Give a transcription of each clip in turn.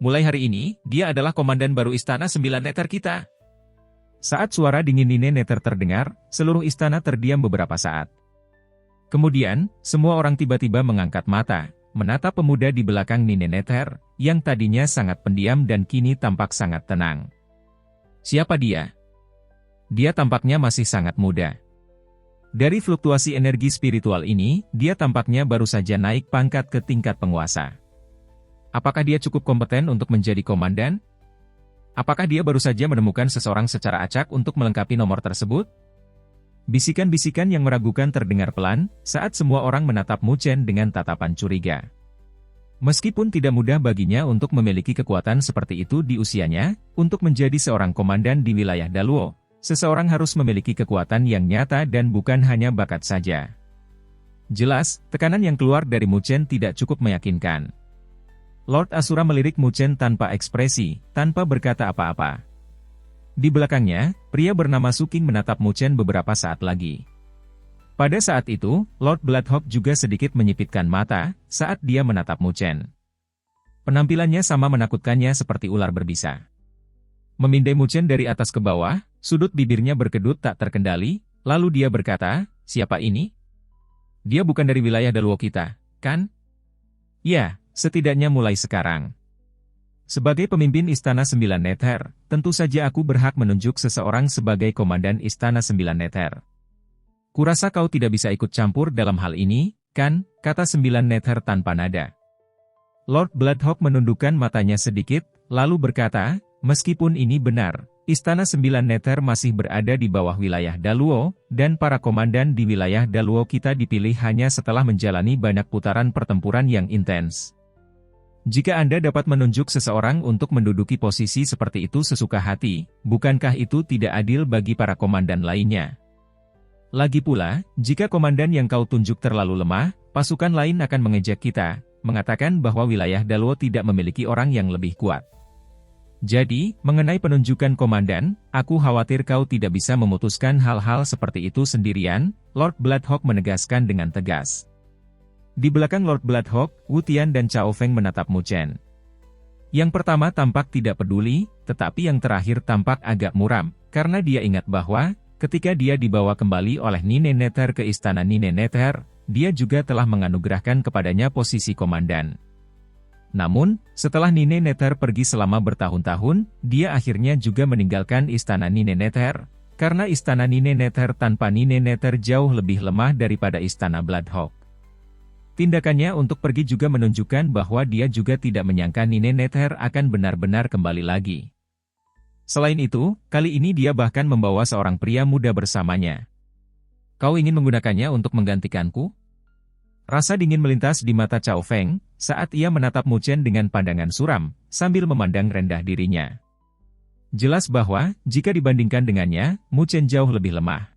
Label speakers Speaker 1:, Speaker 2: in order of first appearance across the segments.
Speaker 1: mulai hari ini, dia adalah komandan baru Istana Sembilan Neter kita. Saat suara dingin Nine Neter terdengar, seluruh istana terdiam beberapa saat. Kemudian, semua orang tiba-tiba mengangkat mata, menatap pemuda di belakang Nine Neter, yang tadinya sangat pendiam dan kini tampak sangat tenang. Siapa dia? Dia tampaknya masih sangat muda. Dari fluktuasi energi spiritual ini, dia tampaknya baru saja naik pangkat ke tingkat penguasa. Apakah dia cukup kompeten untuk menjadi komandan? Apakah dia baru saja menemukan seseorang secara acak untuk melengkapi nomor tersebut? Bisikan-bisikan yang meragukan terdengar pelan, saat semua orang menatap Mu Chen dengan tatapan curiga. Meskipun tidak mudah baginya untuk memiliki kekuatan seperti itu di usianya, untuk menjadi seorang komandan di wilayah Daluo, seseorang harus memiliki kekuatan yang nyata dan bukan hanya bakat saja. Jelas, tekanan yang keluar dari Mu Chen tidak cukup meyakinkan. Lord Asura melirik Mu Chen tanpa ekspresi, tanpa berkata apa-apa. Di belakangnya, pria bernama Su Qing menatap Mu Chen beberapa saat lagi. Pada saat itu, Lord Bloodhawk juga sedikit menyipitkan mata, saat dia menatap Mu Chen. Penampilannya sama menakutkannya seperti ular berbisa. Memindai Mu Chen dari atas ke bawah, sudut bibirnya berkedut tak terkendali, lalu dia berkata, "Siapa ini? Dia bukan dari wilayah Daluo kita, kan?" "Ya. Setidaknya mulai sekarang. Sebagai pemimpin Istana Sembilan Neter, tentu saja aku berhak menunjuk seseorang sebagai komandan Istana Sembilan Neter. Kurasa kau tidak bisa ikut campur dalam hal ini, kan?" kata Sembilan Neter tanpa nada. Lord Bloodhawk menundukkan matanya sedikit, lalu berkata, "Meskipun ini benar, Istana Sembilan Neter masih berada di bawah wilayah Daluo, dan para komandan di wilayah Daluo kita dipilih hanya setelah menjalani banyak putaran pertempuran yang intens. Jika Anda dapat menunjuk seseorang untuk menduduki posisi seperti itu sesuka hati, bukankah itu tidak adil bagi para komandan lainnya? Lagi pula, jika komandan yang kau tunjuk terlalu lemah, pasukan lain akan mengejek kita, mengatakan bahwa wilayah Daluo tidak memiliki orang yang lebih kuat. Jadi, mengenai penunjukan komandan, aku khawatir kau tidak bisa memutuskan hal-hal seperti itu sendirian," Lord Bloodhawk menegaskan dengan tegas. Di belakang Lord Bloodhawk, Wu Tian dan Cao Feng menatap Mu Chen. Yang pertama tampak tidak peduli, tetapi yang terakhir tampak agak muram, karena dia ingat bahwa, ketika dia dibawa kembali oleh Nine Neter ke istana Nine Neter, dia juga telah menganugerahkan kepadanya posisi komandan. Namun, setelah Nine Neter pergi selama bertahun-tahun, dia akhirnya juga meninggalkan istana Nine Neter, karena istana Nine Neter tanpa Nine Neter jauh lebih lemah daripada istana Bloodhawk. Tindakannya untuk pergi juga menunjukkan bahwa dia juga tidak menyangka Nine Neter akan benar-benar kembali lagi. Selain itu, kali ini dia bahkan membawa seorang pria muda bersamanya. "Kau ingin menggunakannya untuk menggantikanku?" Rasa dingin melintas di mata Cao Feng, saat ia menatap Mu Chen dengan pandangan suram, sambil memandang rendah dirinya. Jelas bahwa, jika dibandingkan dengannya, Mu Chen jauh lebih lemah.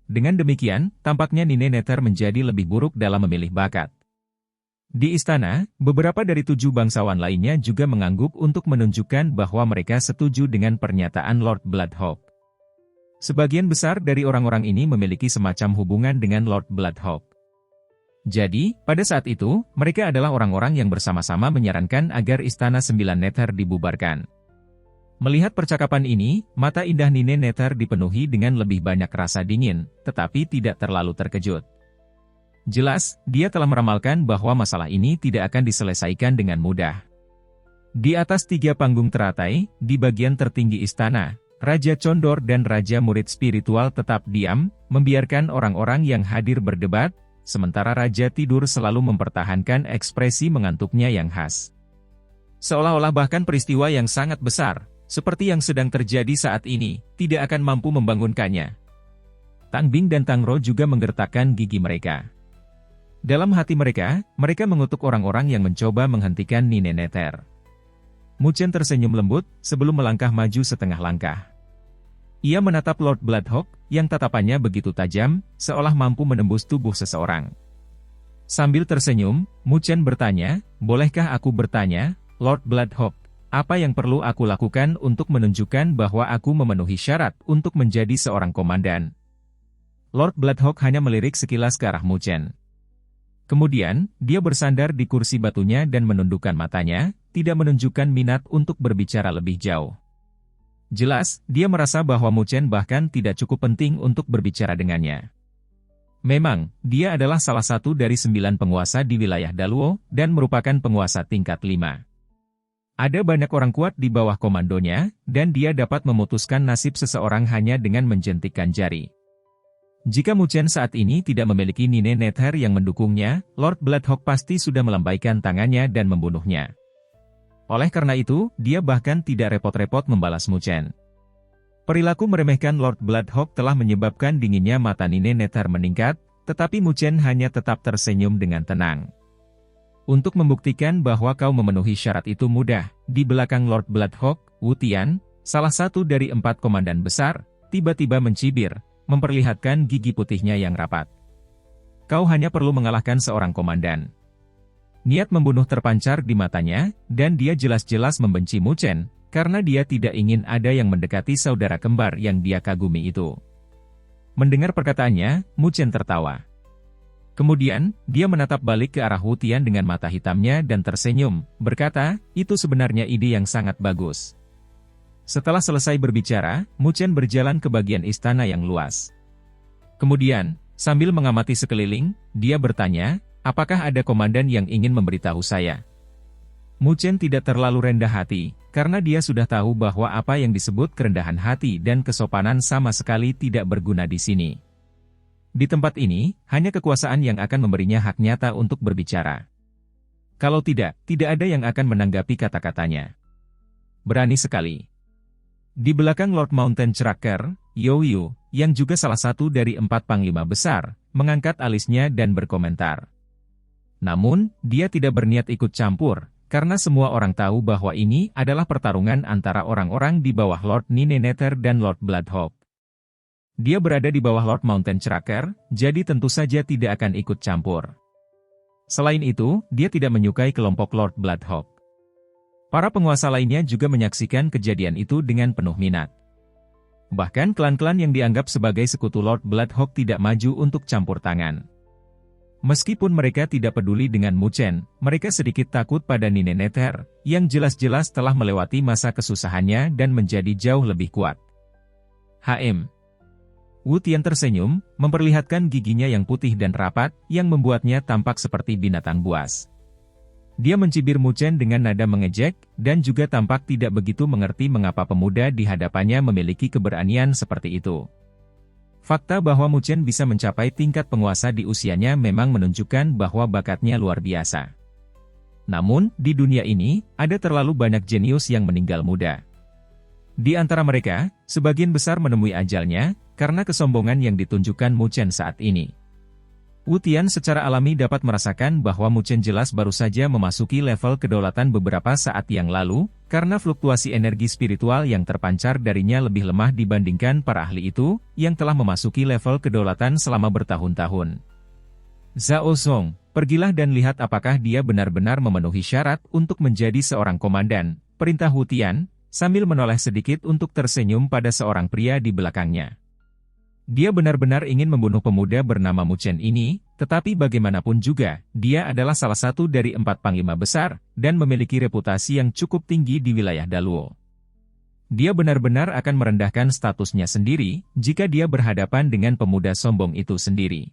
Speaker 1: Dengan demikian, tampaknya Nine Neter menjadi lebih buruk dalam memilih bakat. Di istana, beberapa dari 7 bangsawan lainnya juga mengangguk untuk menunjukkan bahwa mereka setuju dengan pernyataan Lord Bloodhawk. Sebagian besar dari orang-orang ini memiliki semacam hubungan dengan Lord Bloodhawk. Jadi, pada saat itu, mereka adalah orang-orang yang bersama-sama menyarankan agar Istana Sembilan Neter dibubarkan. Melihat percakapan ini, mata indah Nine Neter dipenuhi dengan lebih banyak rasa dingin, tetapi tidak terlalu terkejut. Jelas, dia telah meramalkan bahwa masalah ini tidak akan diselesaikan dengan mudah. Di atas 3 panggung teratai, di bagian tertinggi istana, Raja Condor dan Raja Murid Spiritual tetap diam, membiarkan orang-orang yang hadir berdebat, sementara Raja Tidur selalu mempertahankan ekspresi mengantuknya yang khas. Seolah-olah bahkan peristiwa yang sangat besar, seperti yang sedang terjadi saat ini, tidak akan mampu membangunkannya. Tang Bing dan Tang Ro juga menggertakkan gigi mereka. Dalam hati mereka, mereka mengutuk orang-orang yang mencoba menghentikan Nine Neter. Mu Chen tersenyum lembut, sebelum melangkah maju setengah langkah. Ia menatap Lord Bloodhawk, yang tatapannya begitu tajam, seolah mampu menembus tubuh seseorang. Sambil tersenyum, Mu Chen bertanya, "Bolehkah aku bertanya, Lord Bloodhawk, apa yang perlu aku lakukan untuk menunjukkan bahwa aku memenuhi syarat untuk menjadi seorang komandan?" Lord Bloodhawk hanya melirik sekilas ke arah Mu Chen. Kemudian, dia bersandar di kursi batunya dan menundukkan matanya, tidak menunjukkan minat untuk berbicara lebih jauh. Jelas, dia merasa bahwa Mu Chen bahkan tidak cukup penting untuk berbicara dengannya. Memang, dia adalah salah satu dari 9 penguasa di wilayah Daluo, dan merupakan penguasa tingkat 5. Ada banyak orang kuat di bawah komandonya, dan dia dapat memutuskan nasib seseorang hanya dengan menjentikkan jari. Jika Mu Chen saat ini tidak memiliki Nine Nether yang mendukungnya, Lord Bloodhawk pasti sudah melambaikan tangannya dan membunuhnya. Oleh karena itu, dia bahkan tidak repot-repot membalas Mu Chen. Perilaku meremehkan Lord Bloodhawk telah menyebabkan dinginnya mata Nine Nether meningkat, tetapi Mu Chen hanya tetap tersenyum dengan tenang. Untuk membuktikan bahwa kau memenuhi syarat itu mudah, di belakang Lord Bloodhawk, Wu Tian, salah satu dari 4 komandan besar, tiba-tiba mencibir, memperlihatkan gigi putihnya yang rapat. Kau hanya perlu mengalahkan seorang komandan. Niat membunuh terpancar di matanya, dan dia jelas-jelas membenci Mu Chen, karena dia tidak ingin ada yang mendekati saudara kembar yang dia kagumi itu. Mendengar perkataannya, Mu Chen tertawa. Kemudian, dia menatap balik ke arah Wu Tian dengan mata hitamnya dan tersenyum, berkata, itu sebenarnya ide yang sangat bagus. Setelah selesai berbicara, Mu Chen berjalan ke bagian istana yang luas. Kemudian, sambil mengamati sekeliling, dia bertanya, apakah ada komandan yang ingin memberitahu saya? Mu Chen tidak terlalu rendah hati, karena dia sudah tahu bahwa apa yang disebut kerendahan hati dan kesopanan sama sekali tidak berguna di sini. Di tempat ini, hanya kekuasaan yang akan memberinya hak nyata untuk berbicara. Kalau tidak, tidak ada yang akan menanggapi kata-katanya. Berani sekali. Di belakang Lord Mountain Tracker, Youyu, yang juga salah satu dari 4 panglima besar, mengangkat alisnya dan berkomentar. Namun, dia tidak berniat ikut campur, karena semua orang tahu bahwa ini adalah pertarungan antara orang-orang di bawah Lord Nine Nether dan Lord Bloodhawk. Dia berada di bawah Lord Mountain Tracker, jadi tentu saja tidak akan ikut campur. Selain itu, dia tidak menyukai kelompok Lord Bloodhawk. Para penguasa lainnya juga menyaksikan kejadian itu dengan penuh minat. Bahkan klan-klan yang dianggap sebagai sekutu Lord Bloodhawk tidak maju untuk campur tangan. Meskipun mereka tidak peduli dengan Mu Chen, mereka sedikit takut pada Nine Nether, yang jelas-jelas telah melewati masa kesusahannya dan menjadi jauh lebih kuat. Wu Tian tersenyum, memperlihatkan giginya yang putih dan rapat, yang membuatnya tampak seperti binatang buas. Dia mencibir Mu Chen dengan nada mengejek, dan juga tampak tidak begitu mengerti mengapa pemuda di hadapannya memiliki keberanian seperti itu. Fakta bahwa Mu Chen bisa mencapai tingkat penguasa di usianya memang menunjukkan bahwa bakatnya luar biasa. Namun, di dunia ini, ada terlalu banyak jenius yang meninggal muda. Di antara mereka, sebagian besar menemui ajalnya, karena kesombongan yang ditunjukkan Mu Chen saat ini. Wu Tian secara alami dapat merasakan bahwa Mu Chen jelas baru saja memasuki level kedaulatan beberapa saat yang lalu, karena fluktuasi energi spiritual yang terpancar darinya lebih lemah dibandingkan para ahli itu, yang telah memasuki level kedaulatan selama bertahun-tahun. Zhao Song, pergilah dan lihat apakah dia benar-benar memenuhi syarat untuk menjadi seorang komandan, perintah Wu Tian, sambil menoleh sedikit untuk tersenyum pada seorang pria di belakangnya. Dia benar-benar ingin membunuh pemuda bernama Mu Chen ini, tetapi bagaimanapun juga, dia adalah salah satu dari 4 panglima besar, dan memiliki reputasi yang cukup tinggi di wilayah Daluo. Dia benar-benar akan merendahkan statusnya sendiri, jika dia berhadapan dengan pemuda sombong itu sendiri.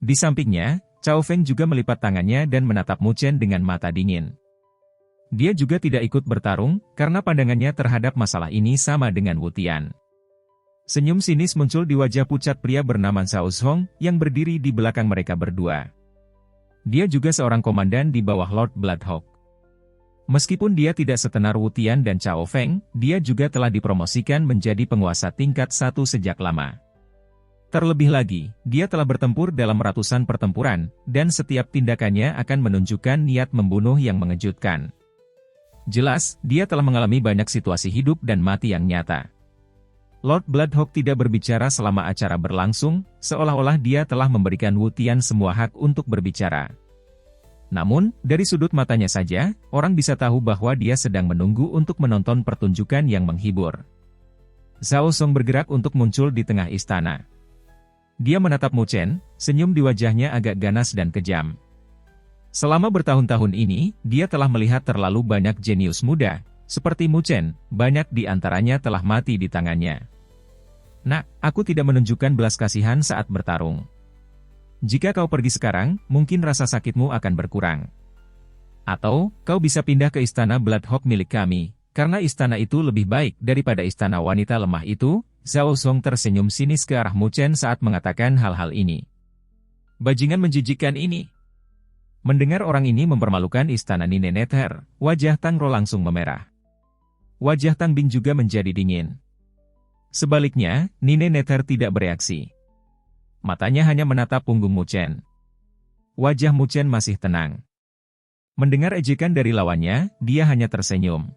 Speaker 1: Di sampingnya, Cao Feng juga melipat tangannya dan menatap Mu Chen dengan mata dingin. Dia juga tidak ikut bertarung, karena pandangannya terhadap masalah ini sama dengan Wu Tian. Senyum sinis muncul di wajah pucat pria bernama Zhao Song, yang berdiri di belakang mereka berdua. Dia juga seorang komandan di bawah Lord Bloodhawk. Meskipun dia tidak setenar Wu Tian dan Cao Feng, dia juga telah dipromosikan menjadi penguasa tingkat 1 sejak lama. Terlebih lagi, dia telah bertempur dalam ratusan pertempuran, dan setiap tindakannya akan menunjukkan niat membunuh yang mengejutkan. Jelas, dia telah mengalami banyak situasi hidup dan mati yang nyata. Lord Bloodhawk tidak berbicara selama acara berlangsung, seolah-olah dia telah memberikan Wu Tian semua hak untuk berbicara. Namun, dari sudut matanya saja, orang bisa tahu bahwa dia sedang menunggu untuk menonton pertunjukan yang menghibur. Zhao Song bergerak untuk muncul di tengah istana. Dia menatap Mu Chen, senyum di wajahnya agak ganas dan kejam. Selama bertahun-tahun ini, dia telah melihat terlalu banyak jenius muda, seperti Mu Chen, banyak di antaranya telah mati di tangannya. Nak, aku tidak menunjukkan belas kasihan saat bertarung. Jika kau pergi sekarang, mungkin rasa sakitmu akan berkurang. Atau, kau bisa pindah ke istana Bloodhawk milik kami, karena istana itu lebih baik daripada istana wanita lemah itu. Zhao Song tersenyum sinis ke arah Mu Chen saat mengatakan hal-hal ini. Bajingan menjijikkan ini. Mendengar orang ini mempermalukan istana Nine Nether, wajah Tang Ro langsung memerah. Wajah Tang Bing juga menjadi dingin. Sebaliknya, Nine Nether tidak bereaksi. Matanya hanya menatap punggung Mu Chen. Wajah Mu Chen masih tenang. Mendengar ejekan dari lawannya, dia hanya tersenyum.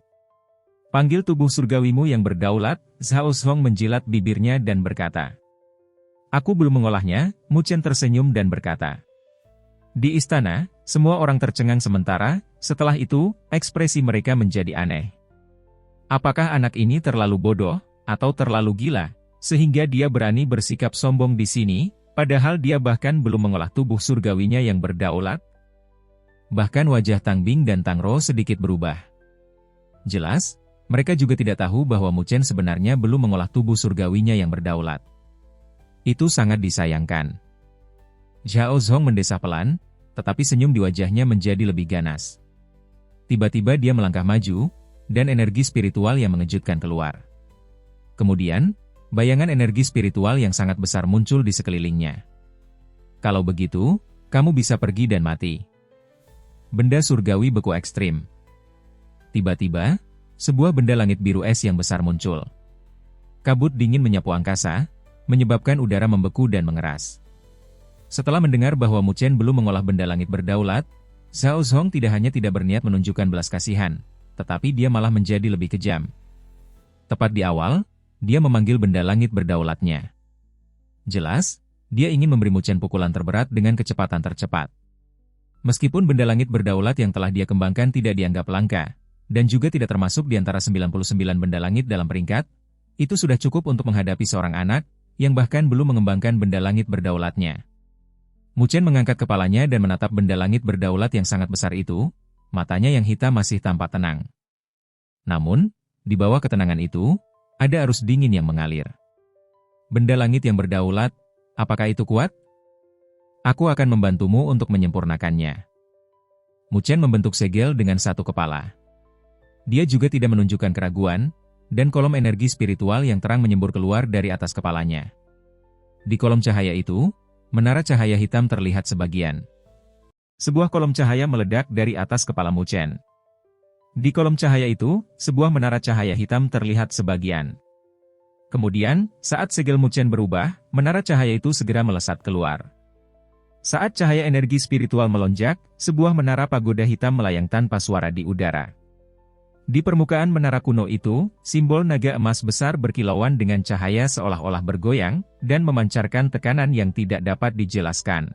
Speaker 1: Panggil tubuh surgawimu yang berdaulat, Zhao Song menjilat bibirnya dan berkata. Aku belum mengolahnya, Mu Chen tersenyum dan berkata. Di istana, semua orang tercengang sementara, setelah itu, ekspresi mereka menjadi aneh. Apakah anak ini terlalu bodoh, atau terlalu gila, sehingga dia berani bersikap sombong di sini, padahal dia bahkan belum mengolah tubuh surgawinya yang berdaulat? Bahkan wajah Tang Bing dan Tang Ro sedikit berubah. Jelas, mereka juga tidak tahu bahwa Mu Chen sebenarnya belum mengolah tubuh surgawinya yang berdaulat. Itu sangat disayangkan. Zhao Zhong mendesah pelan, tetapi senyum di wajahnya menjadi lebih ganas. Tiba-tiba dia melangkah maju, dan energi spiritual yang mengejutkan keluar. Kemudian, bayangan energi spiritual yang sangat besar muncul di sekelilingnya. Kalau begitu, kamu bisa pergi dan mati. Benda surgawi beku ekstrim. Tiba-tiba, sebuah benda langit biru es yang besar muncul. Kabut dingin menyapu angkasa, menyebabkan udara membeku dan mengeras. Setelah mendengar bahwa Mu Chen belum mengolah benda langit berdaulat, Zhao Zhong tidak hanya tidak berniat menunjukkan belas kasihan, tetapi dia malah menjadi lebih kejam. Tepat di awal, dia memanggil benda langit berdaulatnya. Jelas, dia ingin memberi Mu Chen pukulan terberat dengan kecepatan tercepat. Meskipun benda langit berdaulat yang telah dia kembangkan tidak dianggap langka, dan juga tidak termasuk di antara 99 benda langit dalam peringkat, itu sudah cukup untuk menghadapi seorang anak, yang bahkan belum mengembangkan benda langit berdaulatnya. Mu Chen mengangkat kepalanya dan menatap benda langit berdaulat yang sangat besar itu, matanya yang hitam masih tampak tenang. Namun, di bawah ketenangan itu, ada arus dingin yang mengalir. Benda langit yang berdaulat, apakah itu kuat? Aku akan membantumu untuk menyempurnakannya. Mu Chen membentuk segel dengan satu kepala. Dia juga tidak menunjukkan keraguan, dan kolom energi spiritual yang terang menyembur keluar dari atas kepalanya. Di kolom cahaya itu, menara cahaya hitam terlihat sebagian. Sebuah kolom cahaya meledak dari atas kepala Mu Chen. Di kolom cahaya itu, sebuah menara cahaya hitam terlihat sebagian. Kemudian, saat segel Mu Chen berubah, menara cahaya itu segera melesat keluar. Saat cahaya energi spiritual melonjak, sebuah menara pagoda hitam melayang tanpa suara di udara. Di permukaan menara kuno itu, simbol naga emas besar berkilauan dengan cahaya seolah-olah bergoyang, dan memancarkan tekanan yang tidak dapat dijelaskan.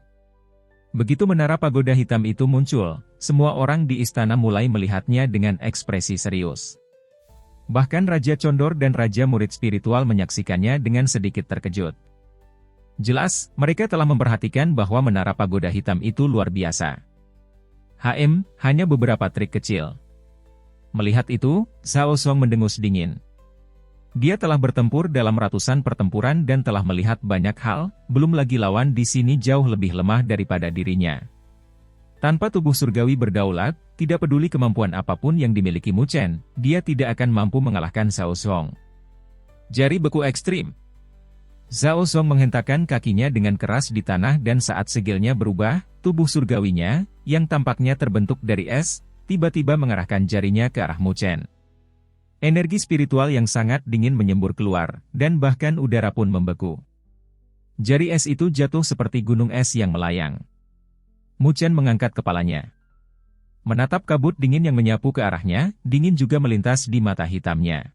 Speaker 1: Begitu menara pagoda hitam itu muncul, semua orang di istana mulai melihatnya dengan ekspresi serius. Bahkan Raja Condor dan Raja Murid Spiritual menyaksikannya dengan sedikit terkejut. Jelas, mereka telah memperhatikan bahwa menara pagoda hitam itu luar biasa. Hanya beberapa trik kecil. Melihat itu, Zhao Song mendengus dingin. Dia telah bertempur dalam ratusan pertempuran dan telah melihat banyak hal, belum lagi lawan di sini jauh lebih lemah daripada dirinya. Tanpa tubuh surgawi berdaulat, tidak peduli kemampuan apapun yang dimiliki Mu Chen, dia tidak akan mampu mengalahkan Zhao Song. Jari beku ekstrim. Zhao Song menghentakkan kakinya dengan keras di tanah dan saat segilnya berubah, tubuh surgawinya, yang tampaknya terbentuk dari es, tiba-tiba mengarahkan jarinya ke arah Mu Chen. Energi spiritual yang sangat dingin menyembur keluar, dan bahkan udara pun membeku. Jari es itu jatuh seperti gunung es yang melayang. Mu Chen mengangkat kepalanya. Menatap kabut dingin yang menyapu ke arahnya, dingin juga melintas di mata hitamnya.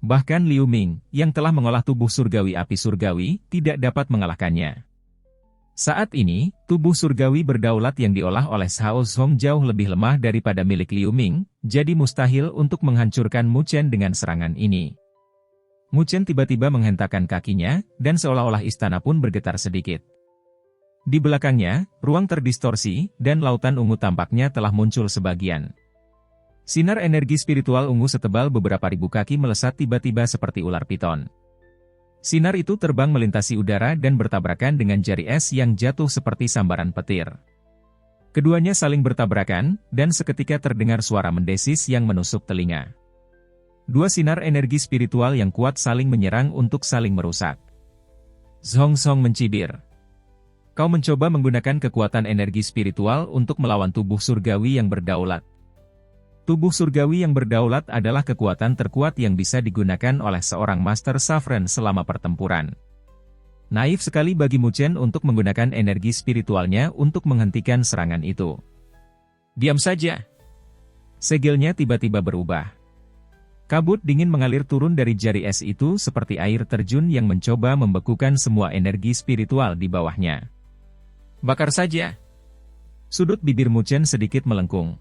Speaker 1: Bahkan Liu Ming, yang telah mengolah tubuh surgawi api surgawi, tidak dapat mengalahkannya. Saat ini, tubuh surgawi berdaulat yang diolah oleh Zhao Zhong jauh lebih lemah daripada milik Liu Ming, jadi mustahil untuk menghancurkan Mu Chen dengan serangan ini. Mu Chen tiba-tiba menghentakkan kakinya, dan seolah-olah istana pun bergetar sedikit. Di belakangnya, ruang terdistorsi, dan lautan ungu tampaknya telah muncul sebagian. Sinar energi spiritual ungu setebal beberapa ribu kaki melesat tiba-tiba seperti ular piton. Sinar itu terbang melintasi udara dan bertabrakan dengan jari es yang jatuh seperti sambaran petir. Keduanya saling bertabrakan, dan seketika terdengar suara mendesis yang menusuk telinga. Dua sinar energi spiritual yang kuat saling menyerang untuk saling merusak. Zhong Song mencibir. Kau mencoba menggunakan kekuatan energi spiritual untuk melawan tubuh surgawi yang berdaulat. Tubuh surgawi yang berdaulat adalah kekuatan terkuat yang bisa digunakan oleh seorang Master Saffron selama pertempuran. Naif sekali bagi Mu Chen untuk menggunakan energi spiritualnya untuk menghentikan serangan itu. Diam saja. Segelnya tiba-tiba berubah. Kabut dingin mengalir turun dari jari es itu seperti air terjun yang mencoba membekukan semua energi spiritual di bawahnya. Bakar saja. Sudut bibir Mu Chen sedikit melengkung.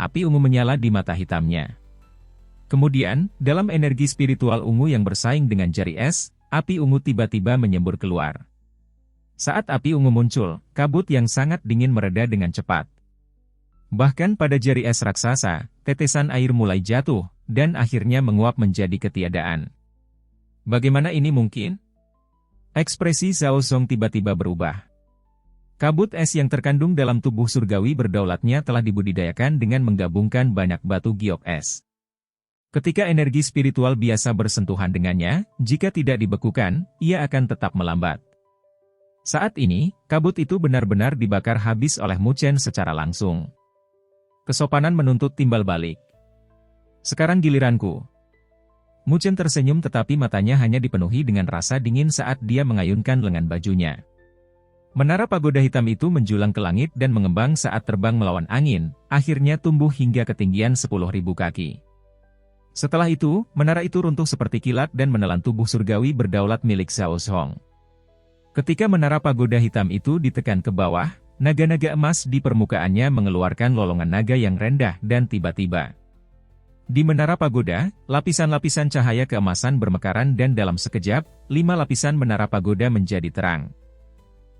Speaker 1: Api ungu menyala di mata hitamnya. Kemudian, dalam energi spiritual ungu yang bersaing dengan jari es, api ungu tiba-tiba menyembur keluar. Saat api ungu muncul, kabut yang sangat dingin mereda dengan cepat. Bahkan pada jari es raksasa, tetesan air mulai jatuh, dan akhirnya menguap menjadi ketiadaan. Bagaimana ini mungkin? Ekspresi Zhao Zong tiba-tiba berubah. Kabut es yang terkandung dalam tubuh surgawi berdaulatnya telah dibudidayakan dengan menggabungkan banyak batu giok es. Ketika energi spiritual biasa bersentuhan dengannya, jika tidak dibekukan, ia akan tetap melambat. Saat ini, kabut itu benar-benar dibakar habis oleh Mu Chen secara langsung. Kesopanan menuntut timbal balik. Sekarang giliranku. Mu Chen tersenyum tetapi matanya hanya dipenuhi dengan rasa dingin saat dia mengayunkan lengan bajunya. Menara pagoda hitam itu menjulang ke langit dan mengembang saat terbang melawan angin, akhirnya tumbuh hingga ketinggian 10.000 kaki. Setelah itu, menara itu runtuh seperti kilat dan menelan tubuh surgawi berdaulat milik Zhao Zong. Ketika menara pagoda hitam itu ditekan ke bawah, naga-naga emas di permukaannya mengeluarkan lolongan naga yang rendah dan tiba-tiba. Di menara pagoda, lapisan-lapisan cahaya keemasan bermekaran dan dalam sekejap, 5 lapisan menara pagoda menjadi terang.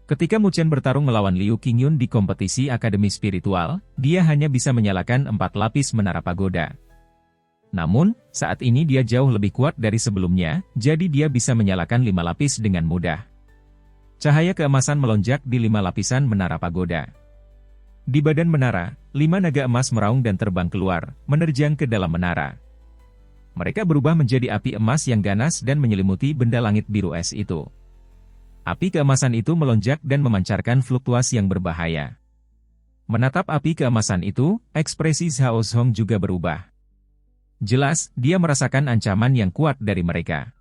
Speaker 1: Ketika Mu Chen bertarung melawan Liu Qingyun di kompetisi Akademi Spiritual, dia hanya bisa menyalakan 4 lapis menara pagoda. Namun, saat ini dia jauh lebih kuat dari sebelumnya, jadi dia bisa menyalakan 5 lapis dengan mudah. Cahaya keemasan melonjak di 5 lapisan menara pagoda. Di badan menara, 5 naga emas meraung dan terbang keluar, menerjang ke dalam menara. Mereka berubah menjadi api emas yang ganas dan menyelimuti benda langit biru es itu. Api keemasan itu melonjak dan memancarkan fluktuasi yang berbahaya. Menatap api keemasan itu, ekspresi Zhao Zong juga berubah. Jelas, dia merasakan ancaman yang kuat dari mereka.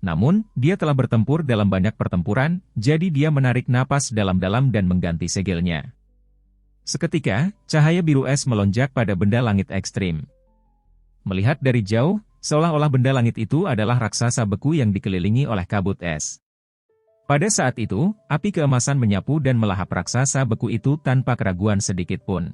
Speaker 1: Namun, dia telah bertempur dalam banyak pertempuran, jadi dia menarik napas dalam-dalam dan mengganti segelnya. Seketika, cahaya biru es melonjak pada benda langit ekstrim. Melihat dari jauh, seolah-olah benda langit itu adalah raksasa beku yang dikelilingi oleh kabut es. Pada saat itu, api keemasan menyapu dan melahap raksasa beku itu tanpa keraguan sedikit pun.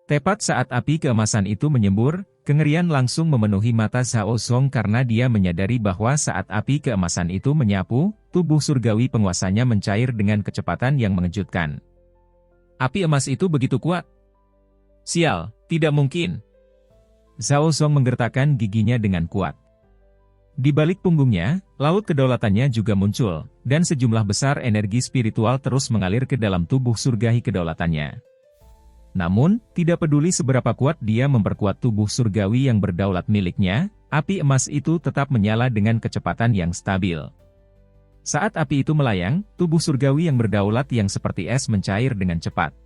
Speaker 1: Tepat saat api keemasan itu menyembur, kengerian langsung memenuhi mata Zhao Zong karena dia menyadari bahwa saat api keemasan itu menyapu, tubuh surgawi penguasanya mencair dengan kecepatan yang mengejutkan. Api emas itu begitu kuat. Sial, tidak mungkin. Zhao Zong menggertakkan giginya dengan kuat. Di balik punggungnya, laut kedaulatannya juga muncul, dan sejumlah besar energi spiritual terus mengalir ke dalam tubuh surgawi kedaulatannya. Namun, tidak peduli seberapa kuat dia memperkuat tubuh surgawi yang berdaulat miliknya, api emas itu tetap menyala dengan kecepatan yang stabil. Saat api itu melayang, tubuh surgawi yang berdaulat yang seperti es mencair dengan cepat.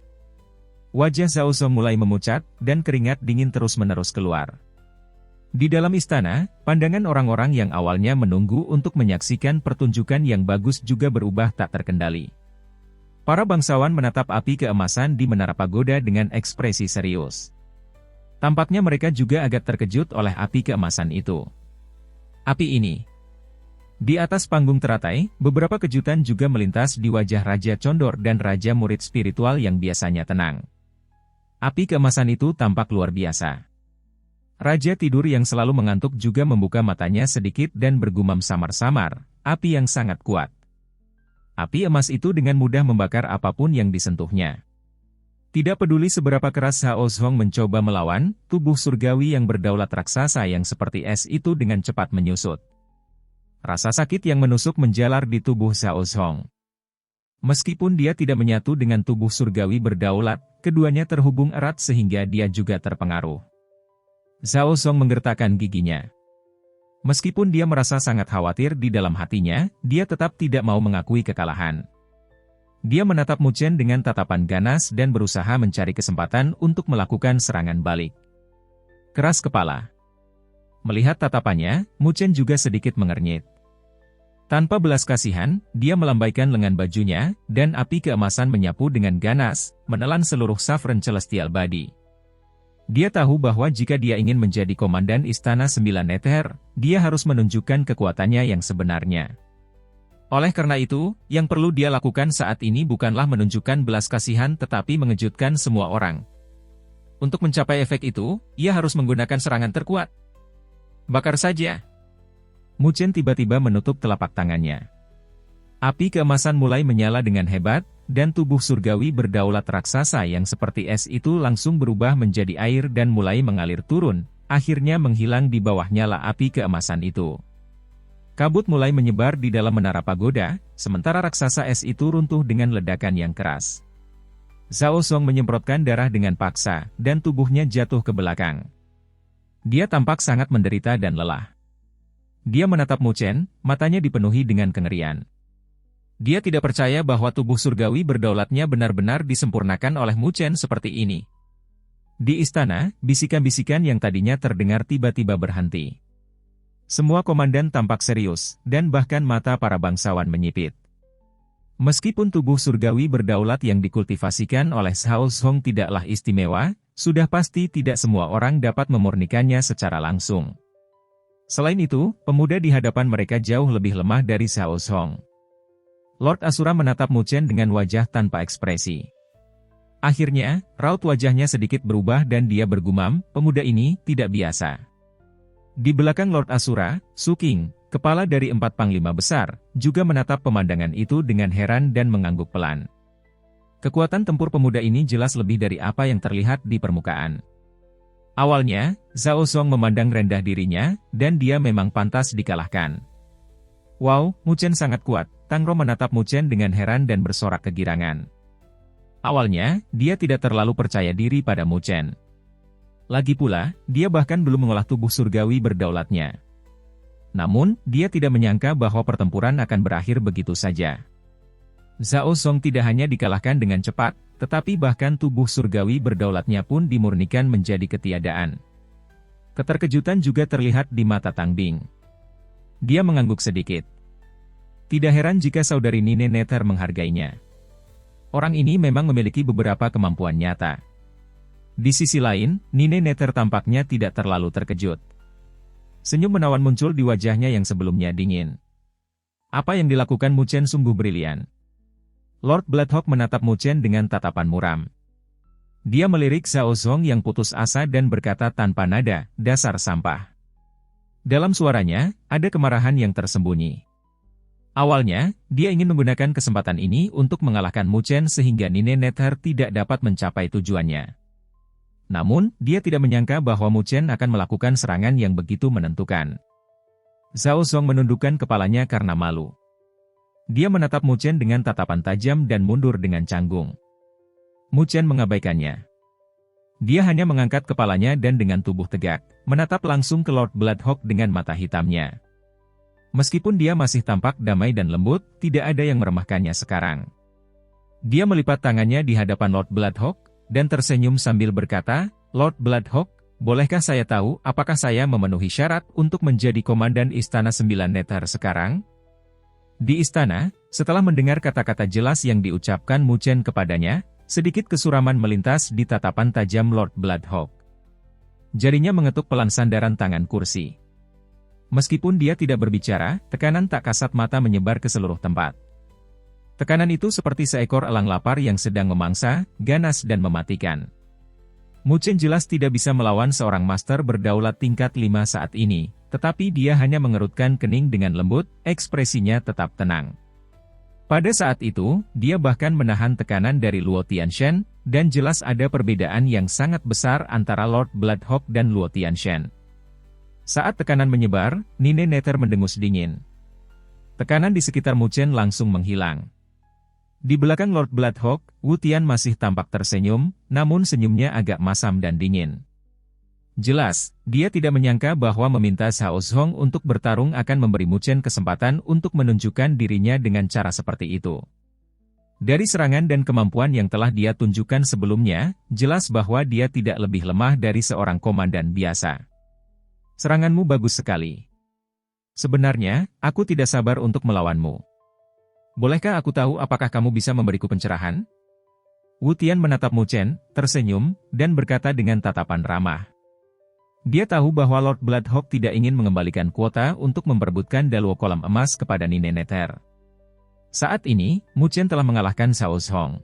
Speaker 1: Wajah Zhao Zong mulai memucat, dan keringat dingin terus-menerus keluar. Di dalam istana, pandangan orang-orang yang awalnya menunggu untuk menyaksikan pertunjukan yang bagus juga berubah tak terkendali. Para bangsawan menatap api keemasan di menara pagoda dengan ekspresi serius. Tampaknya mereka juga agak terkejut oleh api keemasan itu. Api ini. Di atas panggung teratai, beberapa kejutan juga melintas di wajah Raja Condor dan Raja Murid Spiritual yang biasanya tenang. Api keemasan itu tampak luar biasa. Raja Tidur yang selalu mengantuk juga membuka matanya sedikit dan bergumam samar-samar, api yang sangat kuat. Api emas itu dengan mudah membakar apapun yang disentuhnya. Tidak peduli seberapa keras Zhao Zhong mencoba melawan, tubuh surgawi yang berdaulat raksasa yang seperti es itu dengan cepat menyusut. Rasa sakit yang menusuk menjalar di tubuh Zhao Zhong. Meskipun dia tidak menyatu dengan tubuh surgawi berdaulat, keduanya terhubung erat sehingga dia juga terpengaruh. Zhao Zhong menggertakkan giginya. Meskipun dia merasa sangat khawatir di dalam hatinya, dia tetap tidak mau mengakui kekalahan. Dia menatap Mu Chen dengan tatapan ganas dan berusaha mencari kesempatan untuk melakukan serangan balik. Keras kepala. Melihat tatapannya, Mu Chen juga sedikit mengernyit. Tanpa belas kasihan, dia melambaikan lengan bajunya, dan api keemasan menyapu dengan ganas, menelan seluruh Saffron Celestial Body. Dia tahu bahwa jika dia ingin menjadi komandan Istana Sembilan Nether, dia harus menunjukkan kekuatannya yang sebenarnya. Oleh karena itu, yang perlu dia lakukan saat ini bukanlah menunjukkan belas kasihan tetapi mengejutkan semua orang. Untuk mencapai efek itu, ia harus menggunakan serangan terkuat. Bakar saja. Mu Chen tiba-tiba menutup telapak tangannya. Api keemasan mulai menyala dengan hebat, dan tubuh surgawi berdaulat raksasa yang seperti es itu langsung berubah menjadi air dan mulai mengalir turun, akhirnya menghilang di bawah nyala api keemasan itu. Kabut mulai menyebar di dalam menara pagoda, sementara raksasa es itu runtuh dengan ledakan yang keras. Zhao Zhong menyemprotkan darah dengan paksa, dan tubuhnya jatuh ke belakang. Dia tampak sangat menderita dan lelah. Dia menatap Mu Chen, matanya dipenuhi dengan kengerian. Dia tidak percaya bahwa tubuh surgawi berdaulatnya benar-benar disempurnakan oleh Mu Chen seperti ini. Di istana, bisikan-bisikan yang tadinya terdengar tiba-tiba berhenti. Semua komandan tampak serius, dan bahkan mata para bangsawan menyipit. Meskipun tubuh surgawi berdaulat yang dikultivasikan oleh Zhao Zhong tidaklah istimewa, sudah pasti tidak semua orang dapat memurnikannya secara langsung. Selain itu, pemuda di hadapan mereka jauh lebih lemah dari Zhao Zhong. Lord Asura menatap Mu Chen dengan wajah tanpa ekspresi. Akhirnya, raut wajahnya sedikit berubah dan dia bergumam, pemuda ini tidak biasa. Di belakang Lord Asura, Su King, kepala dari 4 panglima besar, juga menatap pemandangan itu dengan heran dan mengangguk pelan. Kekuatan tempur pemuda ini jelas lebih dari apa yang terlihat di permukaan. Awalnya, Zhao Zhong memandang rendah dirinya, dan dia memang pantas dikalahkan. Wow, Mu Chen sangat kuat. Tang Rou menatap Mu Chen dengan heran dan bersorak kegirangan. Awalnya, dia tidak terlalu percaya diri pada Mu Chen. Lagi pula, dia bahkan belum mengolah tubuh surgawi berdaulatnya. Namun, dia tidak menyangka bahwa pertempuran akan berakhir begitu saja. Zhao Zhong tidak hanya dikalahkan dengan cepat, tetapi bahkan tubuh surgawi berdaulatnya pun dimurnikan menjadi ketiadaan. Keterkejutan juga terlihat di mata Tang Bing. Dia mengangguk sedikit. Tidak heran jika saudari Nine Nether menghargainya. Orang ini memang memiliki beberapa kemampuan nyata. Di sisi lain, Nine Nether tampaknya tidak terlalu terkejut. Senyum menawan muncul di wajahnya yang sebelumnya dingin. Apa yang dilakukan Mu Chen sungguh brilian. Lord Bloodhawk menatap Mu Chen dengan tatapan muram. Dia melirik Zhao Zhong yang putus asa dan berkata tanpa nada, dasar sampah. Dalam suaranya, ada kemarahan yang tersembunyi. Awalnya, dia ingin menggunakan kesempatan ini untuk mengalahkan Mu Chen sehingga Nine Nether tidak dapat mencapai tujuannya. Namun, dia tidak menyangka bahwa Mu Chen akan melakukan serangan yang begitu menentukan. Zhao Zhong menundukkan kepalanya karena malu. Dia menatap Mu Chen dengan tatapan tajam dan mundur dengan canggung. Mu Chen mengabaikannya. Dia hanya mengangkat kepalanya dan dengan tubuh tegak, menatap langsung ke Lord Bloodhawk dengan mata hitamnya. Meskipun dia masih tampak damai dan lembut, tidak ada yang meremehkannya sekarang. Dia melipat tangannya di hadapan Lord Bloodhawk, dan tersenyum sambil berkata, Lord Bloodhawk, bolehkah saya tahu apakah saya memenuhi syarat untuk menjadi komandan Istana Sembilan Nether sekarang? Di istana, setelah mendengar kata-kata jelas yang diucapkan Mu Chen kepadanya, sedikit kesuraman melintas di tatapan tajam Lord Bloodhawk. Jarinya mengetuk pelan sandaran tangan kursi. Meskipun dia tidak berbicara, tekanan tak kasat mata menyebar ke seluruh tempat. Tekanan itu seperti seekor elang lapar yang sedang memangsa, ganas dan mematikan. Mu Chen jelas tidak bisa melawan seorang master berdaulat tingkat 5 saat ini, tetapi dia hanya mengerutkan kening dengan lembut, ekspresinya tetap tenang. Pada saat itu, dia bahkan menahan tekanan dari Luo Tianshan, dan jelas ada perbedaan yang sangat besar antara Lord Bloodhawk dan Luo Tianshan. Saat tekanan menyebar, Nine Nether mendengus dingin. Tekanan di sekitar Mu Chen langsung menghilang. Di belakang Lord Bloodhawk, Wu Tian masih tampak tersenyum, namun senyumnya agak masam dan dingin. Jelas, dia tidak menyangka bahwa meminta Xiao Zhong untuk bertarung akan memberi Mu Chen kesempatan untuk menunjukkan dirinya dengan cara seperti itu. Dari serangan dan kemampuan yang telah dia tunjukkan sebelumnya, jelas bahwa dia tidak lebih lemah dari seorang komandan biasa. Seranganmu bagus sekali. Sebenarnya, aku tidak sabar untuk melawanmu. Bolehkah aku tahu apakah kamu bisa memberiku pencerahan? Wu Tian menatap Mu Chen, tersenyum, dan berkata dengan tatapan ramah. Dia tahu bahwa Lord Bloodhawk tidak ingin mengembalikan kuota untuk memperebutkan Daluo kolam emas kepada Nine Nether. Saat ini, Mu Chen telah mengalahkan Xiao Zhong.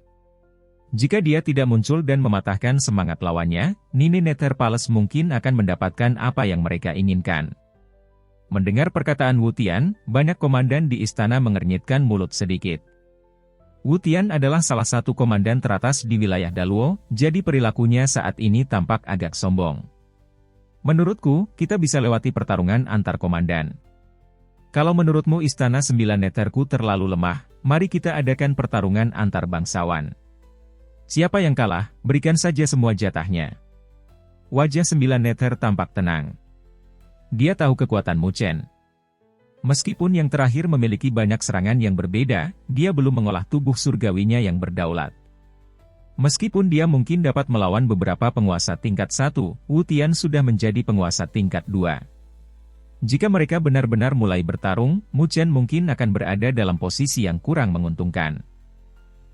Speaker 1: Jika dia tidak muncul dan mematahkan semangat lawannya, Nine Nether Palace mungkin akan mendapatkan apa yang mereka inginkan. Mendengar perkataan Wu Tian, banyak komandan di istana mengernyitkan mulut sedikit. Wu Tian adalah salah satu komandan teratas di wilayah Daluo, jadi perilakunya saat ini tampak agak sombong. Menurutku, kita bisa lewati pertarungan antar komandan. Kalau menurutmu istana 9 Netherku terlalu lemah, mari kita adakan pertarungan antar bangsawan. Siapa yang kalah, berikan saja semua jatahnya. Wajah 9 Nether tampak tenang. Dia tahu kekuatan Mu Chen. Meskipun yang terakhir memiliki banyak serangan yang berbeda, dia belum mengolah tubuh surgawinya yang berdaulat. Meskipun dia mungkin dapat melawan beberapa penguasa tingkat 1, Wu Tian sudah menjadi penguasa tingkat 2. Jika mereka benar-benar mulai bertarung, Mu Chen mungkin akan berada dalam posisi yang kurang menguntungkan.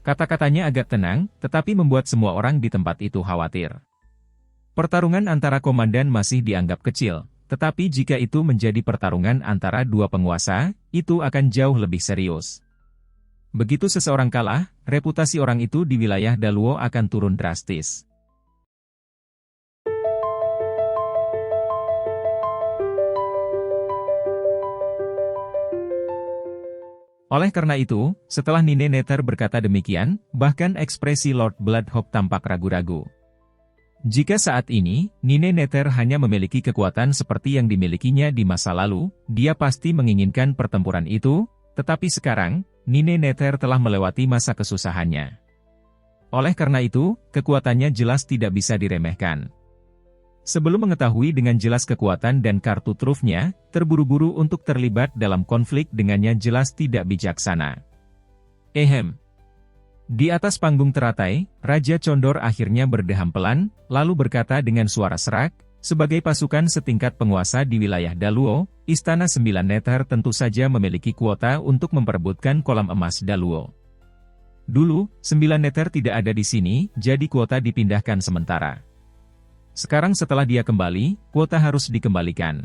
Speaker 1: Kata-katanya agak tenang, tetapi membuat semua orang di tempat itu khawatir. Pertarungan antara komandan masih dianggap kecil, tetapi jika itu menjadi pertarungan antara dua penguasa, itu akan jauh lebih serius. Begitu seseorang kalah, reputasi orang itu di wilayah Daluo akan turun drastis. Oleh karena itu, setelah Nine Nether berkata demikian, bahkan ekspresi Lord Bloodhawk tampak ragu-ragu. Jika saat ini, Nine Nether hanya memiliki kekuatan seperti yang dimilikinya di masa lalu, dia pasti menginginkan pertempuran itu, tetapi sekarang, Nine Nether telah melewati masa kesusahannya. Oleh karena itu, kekuatannya jelas tidak bisa diremehkan. Sebelum mengetahui dengan jelas kekuatan dan kartu trufnya, terburu-buru untuk terlibat dalam konflik dengannya jelas tidak bijaksana. Di atas panggung teratai, Raja Condor akhirnya berdeham pelan, lalu berkata dengan suara serak, sebagai pasukan setingkat penguasa di wilayah Daluo, Istana 9 Nether tentu saja memiliki kuota untuk memperebutkan kolam emas Daluo. Dulu, 9 Nether tidak ada di sini, jadi kuota dipindahkan sementara. Sekarang setelah dia kembali, kuota harus dikembalikan.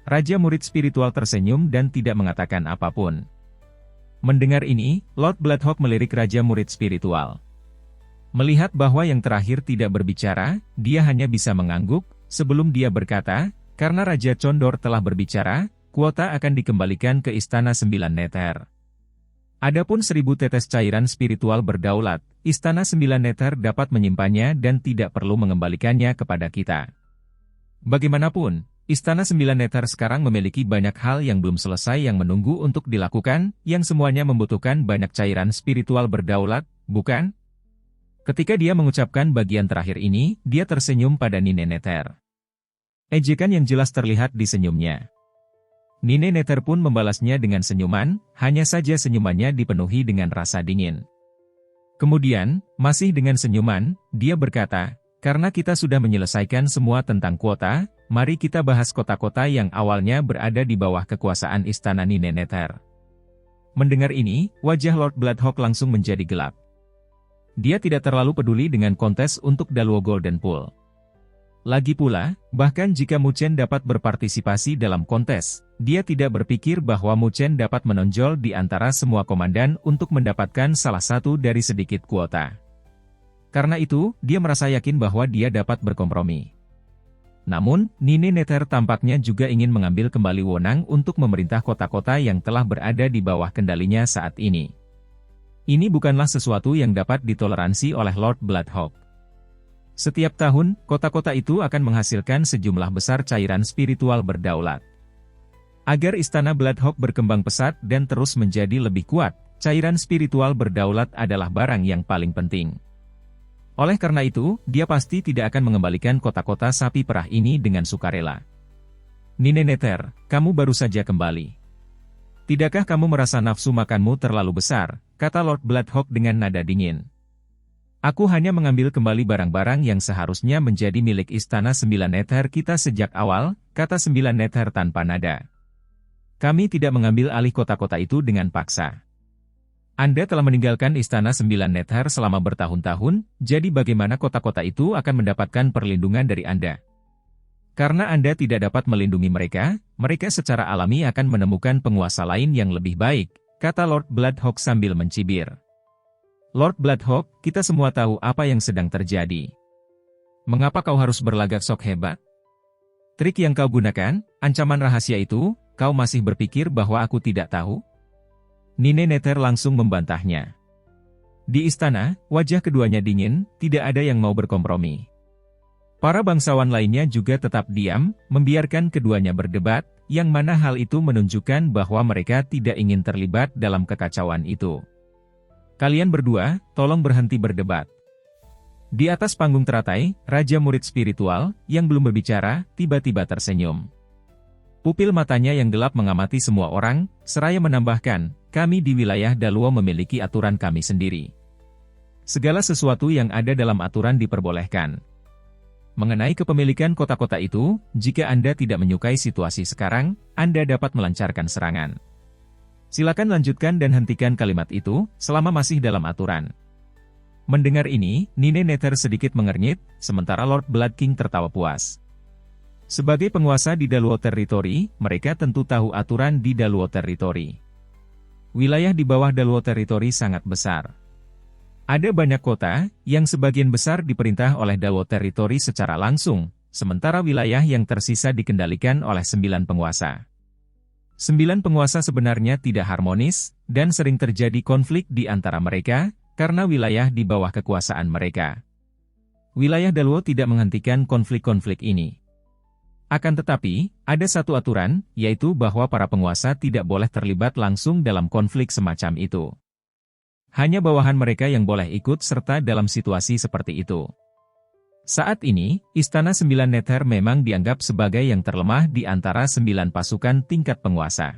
Speaker 1: Raja murid spiritual tersenyum dan tidak mengatakan apapun. Mendengar ini, Lord Bloodhawk melirik Raja murid spiritual. Melihat bahwa yang terakhir tidak berbicara, dia hanya bisa mengangguk, sebelum dia berkata, karena Raja Condor telah berbicara, kuota akan dikembalikan ke Istana 9 Nether. Adapun 1000 tetes cairan spiritual berdaulat, Istana 9 Nether dapat menyimpannya dan tidak perlu mengembalikannya kepada kita. Bagaimanapun, Istana 9 Nether sekarang memiliki banyak hal yang belum selesai yang menunggu untuk dilakukan, yang semuanya membutuhkan banyak cairan spiritual berdaulat, bukan? Ketika dia mengucapkan bagian terakhir ini, dia tersenyum pada Nine Nether. Ejekan yang jelas terlihat di senyumnya. Nine Nether pun membalasnya dengan senyuman, hanya saja senyumannya dipenuhi dengan rasa dingin. Kemudian, masih dengan senyuman, dia berkata, karena kita sudah menyelesaikan semua tentang kuota, mari kita bahas kota-kota yang awalnya berada di bawah kekuasaan Istana Nine Nether. Mendengar ini, wajah Lord Bloodhawk langsung menjadi gelap. Dia tidak terlalu peduli dengan kontes untuk Daluo Golden Pool. Lagi pula, bahkan jika Mu Chen dapat berpartisipasi dalam kontes, dia tidak berpikir bahwa Mu Chen dapat menonjol di antara semua komandan untuk mendapatkan salah satu dari sedikit kuota. Karena itu, dia merasa yakin bahwa dia dapat berkompromi. Namun, Nine Nether tampaknya juga ingin mengambil kembali wewenang untuk memerintah kota-kota yang telah berada di bawah kendalinya saat ini. Ini bukanlah sesuatu yang dapat ditoleransi oleh Lord Bloodhawk. Setiap tahun, kota-kota itu akan menghasilkan sejumlah besar cairan spiritual berdaulat. Agar istana Bloodhawk berkembang pesat dan terus menjadi lebih kuat, cairan spiritual berdaulat adalah barang yang paling penting. Oleh karena itu, dia pasti tidak akan mengembalikan kota-kota sapi perah ini dengan sukarela. Nine Nether, kamu baru saja kembali. Tidakkah kamu merasa nafsu makanmu terlalu besar, kata Lord Bloodhawk dengan nada dingin. Aku hanya mengambil kembali barang-barang yang seharusnya menjadi milik istana 9 Nether kita sejak awal, kata 9 Nether tanpa nada. Kami tidak mengambil alih kota-kota itu dengan paksa. Anda telah meninggalkan istana 9 Nether selama bertahun-tahun, jadi bagaimana kota-kota itu akan mendapatkan perlindungan dari Anda? Karena Anda tidak dapat melindungi mereka, mereka secara alami akan menemukan penguasa lain yang lebih baik, kata Lord Bloodhawk sambil mencibir. Lord Bloodhawk, kita semua tahu apa yang sedang terjadi. Mengapa kau harus berlagak sok hebat? Trik yang kau gunakan, ancaman rahasia itu, kau masih berpikir bahwa aku tidak tahu? Nine Nether langsung membantahnya. Di istana, wajah keduanya dingin, tidak ada yang mau berkompromi. Para bangsawan lainnya juga tetap diam, membiarkan keduanya berdebat, yang mana hal itu menunjukkan bahwa mereka tidak ingin terlibat dalam kekacauan itu. Kalian berdua, tolong berhenti berdebat. Di atas panggung teratai, Raja Murid Spiritual, yang belum berbicara, tiba-tiba tersenyum. Pupil matanya yang gelap mengamati semua orang, seraya menambahkan, kami di wilayah Daluo memiliki aturan kami sendiri. Segala sesuatu yang ada dalam aturan diperbolehkan. Mengenai kepemilikan kota-kota itu, jika Anda tidak menyukai situasi sekarang, Anda dapat melancarkan serangan. Silakan lanjutkan dan hentikan kalimat itu, selama masih dalam aturan. Mendengar ini, Nine Nether sedikit mengernyit, sementara Lord Blood King tertawa puas. Sebagai penguasa di Daluo Territory, mereka tentu tahu aturan di Daluo Territory. Wilayah di bawah Daluo Territory sangat besar. Ada banyak kota, yang sebagian besar diperintah oleh Daluo Territory secara langsung, sementara wilayah yang tersisa dikendalikan oleh 9 penguasa. 9 penguasa sebenarnya tidak harmonis, dan sering terjadi konflik di antara mereka, karena wilayah di bawah kekuasaan mereka. Wilayah Daluo tidak menghentikan konflik-konflik ini. Akan tetapi, ada satu aturan, yaitu bahwa para penguasa tidak boleh terlibat langsung dalam konflik semacam itu. Hanya bawahan mereka yang boleh ikut serta dalam situasi seperti itu. Saat ini, Istana 9 Nether memang dianggap sebagai yang terlemah di antara 9 pasukan tingkat penguasa.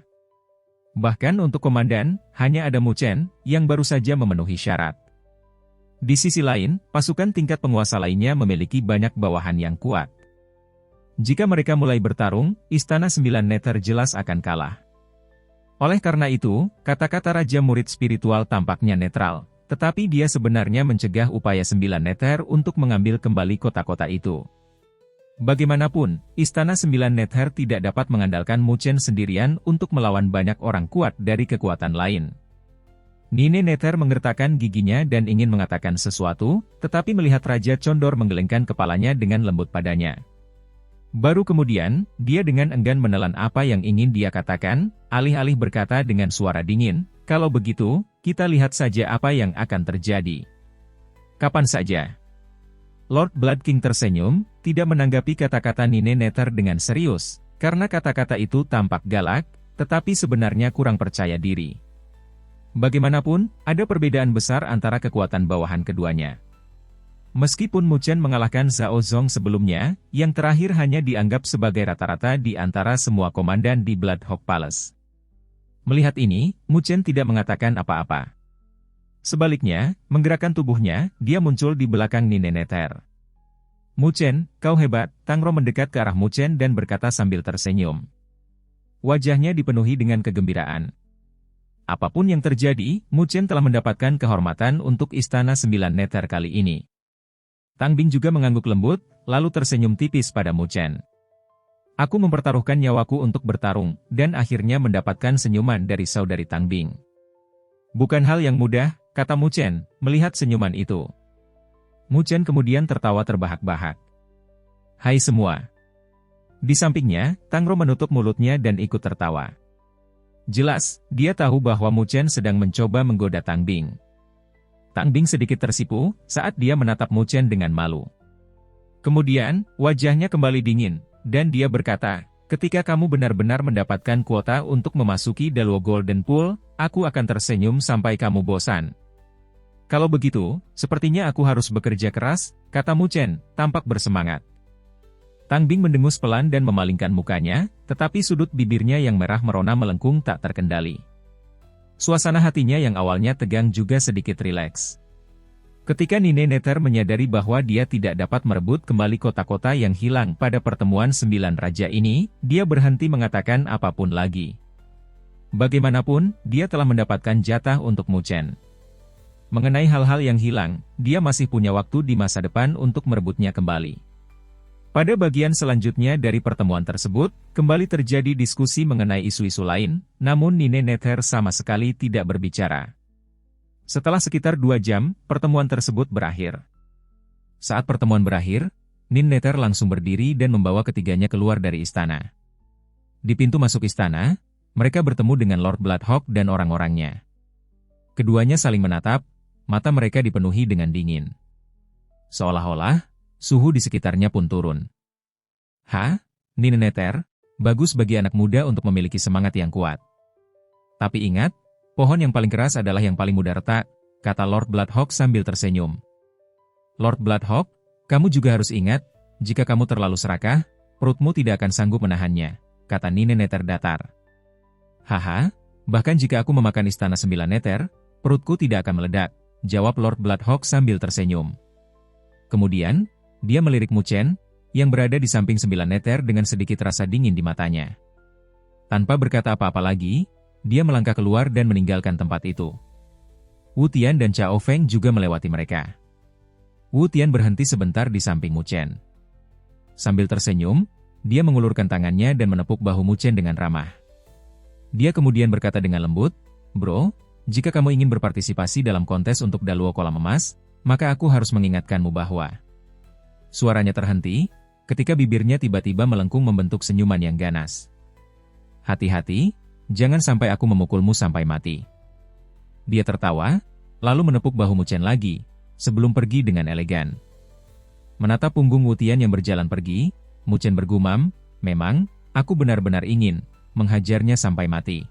Speaker 1: Bahkan untuk komandan, hanya ada Mu Chen, yang baru saja memenuhi syarat. Di sisi lain, pasukan tingkat penguasa lainnya memiliki banyak bawahan yang kuat. Jika mereka mulai bertarung, Istana 9 Nether jelas akan kalah. Oleh karena itu, kata-kata Raja Murid Spiritual tampaknya netral, tetapi dia sebenarnya mencegah upaya 9 Nether untuk mengambil kembali kota-kota itu. Bagaimanapun, Istana 9 Nether tidak dapat mengandalkan Mu Chen sendirian untuk melawan banyak orang kuat dari kekuatan lain. Nine Nether menggertakkan giginya dan ingin mengatakan sesuatu, tetapi melihat Raja Condor menggelengkan kepalanya dengan lembut padanya. Baru kemudian, dia dengan enggan menelan apa yang ingin dia katakan, alih-alih berkata dengan suara dingin, kalau begitu, kita lihat saja apa yang akan terjadi. Kapan saja? Lord Blood King tersenyum, tidak menanggapi kata-kata Nine Nether dengan serius, karena kata-kata itu tampak galak, tetapi sebenarnya kurang percaya diri. Bagaimanapun, ada perbedaan besar antara kekuatan bawahan keduanya. Meskipun Mu Chen mengalahkan Zhao Zong sebelumnya, yang terakhir hanya dianggap sebagai rata-rata di antara semua komandan di Bloodhawk Palace. Melihat ini, Mu Chen tidak mengatakan apa-apa. Sebaliknya, menggerakkan tubuhnya, dia muncul di belakang Nine Nether. Mu Chen, kau hebat, Tangro mendekat ke arah Mu Chen dan berkata sambil tersenyum. Wajahnya dipenuhi dengan kegembiraan. Apapun yang terjadi, Mu Chen telah mendapatkan kehormatan untuk Istana 9 Nether kali ini. Tang Bing juga mengangguk lembut, lalu tersenyum tipis pada Mu Chen. Aku mempertaruhkan nyawaku untuk bertarung, dan akhirnya mendapatkan senyuman dari saudari Tang Bing. Bukan hal yang mudah, kata Mu Chen, melihat senyuman itu. Mu Chen kemudian tertawa terbahak-bahak. Hai semua. Di sampingnya, Tangro menutup mulutnya dan ikut tertawa. Jelas, dia tahu bahwa Mu Chen sedang mencoba menggoda Tang Bing. Tang Bing sedikit tersipu saat dia menatap Mu Chen dengan malu. Kemudian, wajahnya kembali dingin, dan dia berkata, ketika kamu benar-benar mendapatkan kuota untuk memasuki Daluo Golden Pool, aku akan tersenyum sampai kamu bosan. Kalau begitu, sepertinya aku harus bekerja keras, kata Mu Chen, tampak bersemangat. Tang Bing mendengus pelan dan memalingkan mukanya, tetapi sudut bibirnya yang merah merona melengkung tak terkendali. Suasana hatinya yang awalnya tegang juga sedikit rileks. Ketika Nine Nether menyadari bahwa dia tidak dapat merebut kembali kota-kota yang hilang pada pertemuan 9 raja ini, dia berhenti mengatakan apapun lagi. Bagaimanapun, dia telah mendapatkan jatah untuk Mu Chen. Mengenai hal-hal yang hilang, dia masih punya waktu di masa depan untuk merebutnya kembali. Pada bagian selanjutnya dari pertemuan tersebut, kembali terjadi diskusi mengenai isu-isu lain, namun Nine Nether sama sekali tidak berbicara. Setelah sekitar 2 jam, pertemuan tersebut berakhir. Saat pertemuan berakhir, Nine Nether langsung berdiri dan membawa ketiganya keluar dari istana. Di pintu masuk istana, mereka bertemu dengan Lord Bloodhawk dan orang-orangnya. Keduanya saling menatap, mata mereka dipenuhi dengan dingin. Seolah-olah, suhu di sekitarnya pun turun. Nine Nether, bagus bagi anak muda untuk memiliki semangat yang kuat. Tapi ingat, pohon yang paling keras adalah yang paling mudah retak, kata Lord Bloodhawk sambil tersenyum. Lord Bloodhawk, kamu juga harus ingat, jika kamu terlalu serakah, perutmu tidak akan sanggup menahannya, kata Nine Nether datar. Bahkan jika aku memakan istana 9 Nether, perutku tidak akan meledak, jawab Lord Bloodhawk sambil tersenyum. Kemudian, dia melirik Mu Chen, yang berada di samping 9 Nether dengan sedikit rasa dingin di matanya. Tanpa berkata apa-apa lagi, dia melangkah keluar dan meninggalkan tempat itu. Wu Tian dan Chao Feng juga melewati mereka. Wu Tian berhenti sebentar di samping Mu Chen. Sambil tersenyum, dia mengulurkan tangannya dan menepuk bahu Mu Chen dengan ramah. Dia kemudian berkata dengan lembut, "Bro, jika kamu ingin berpartisipasi dalam kontes untuk Daluo Kolam Emas, maka aku harus mengingatkanmu bahwa..." Suaranya terhenti, ketika bibirnya tiba-tiba melengkung membentuk senyuman yang ganas. "Hati-hati, jangan sampai aku memukulmu sampai mati." Dia tertawa, lalu menepuk bahu Mu Chen lagi, sebelum pergi dengan elegan. Menatap punggung Wu Tian yang berjalan pergi, Mu Chen bergumam, "Memang, aku benar-benar ingin menghajarnya sampai mati."